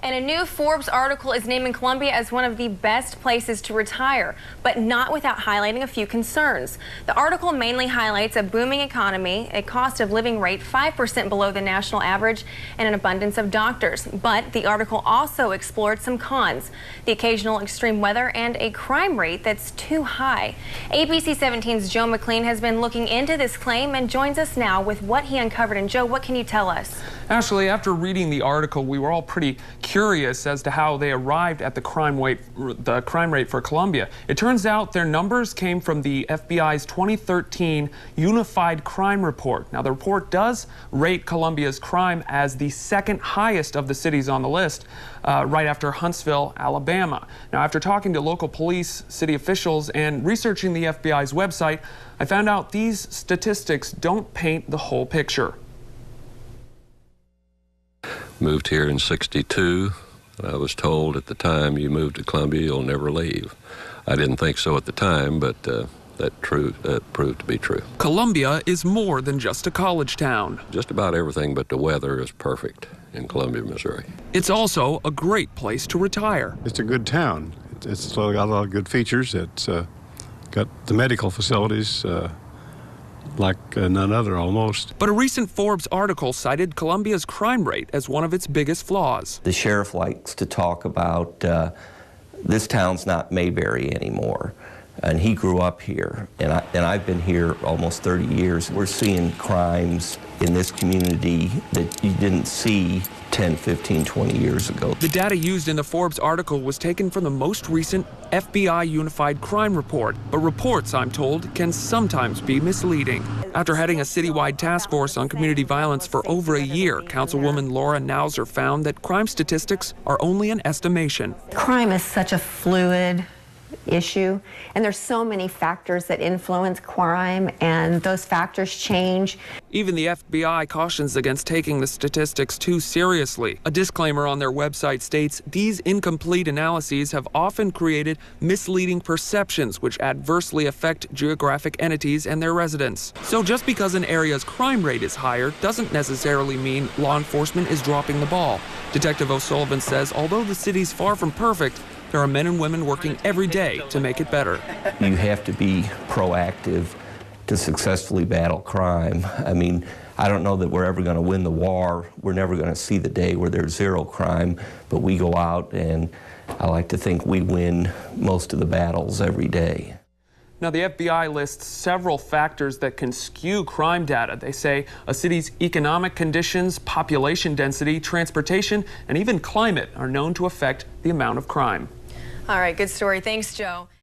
And a new Forbes article is naming Columbia as one of the best places to retire, but not without highlighting a few concerns. The article mainly highlights a booming economy, a cost of living rate 5% below the national average, and an abundance of doctors. But the article also explored some cons, the occasional extreme weather and a crime rate that's too high. ABC 17's Joe McLean has been looking into this claim and joins us now with what he uncovered. And Joe, what can you tell us? Ashley, after reading the article, we were all pretty curious as to how they arrived at the crime rate for Columbia. It turns out their numbers came from the FBI's 2013 Unified Crime Report. Now, the report does rate Columbia's crime as the second highest of the cities on the list, right after Huntsville, Alabama. Now, after talking to local police, city officials, and researching the FBI's website, I found out these statistics don't paint the whole picture. Moved here in '62. I was told at the time, you move to Columbia, you'll never leave. I didn't think so at the time, but that proved to be true. Columbia is more than just a college town. Just about everything but the weather is perfect in Columbia, Missouri. It's also a great place to retire. It's a good town. It's got a lot of good features. It's got the medical facilities like none other almost. But a recent Forbes article cited Columbia's crime rate as one of its biggest flaws. The sheriff likes to talk about this town's not Mayberry anymore. And he grew up here, and I've been here almost 30 years. We're seeing crimes in this community that you didn't see 10, 15, 20 years ago. The data used in the Forbes article was taken from the most recent FBI Unified Crime Report, but reports, I'm told, can sometimes be misleading. After heading a citywide task force on community violence for over a year, Councilwoman Laura Nauser found that crime statistics are only an estimation. Crime is such a fluid issue, and there's so many factors that influence crime, and those factors change. Even the FBI cautions against taking the statistics too seriously. A disclaimer on their website states these incomplete analyses have often created misleading perceptions which adversely affect geographic entities and their residents. So just because an area's crime rate is higher doesn't necessarily mean law enforcement is dropping the ball. Detective O'Sullivan says although the city's far from perfect, there are men and women working every day to make it better. You have to be proactive to successfully battle crime. I mean, I don't know that we're ever going to win the war. We're never going to see the day where there's zero crime, but we go out and I like to think we win most of the battles every day. Now, the FBI lists several factors that can skew crime data. They say a city's economic conditions, population density, transportation, and even climate are known to affect the amount of crime. All right, good story. Thanks, Joe.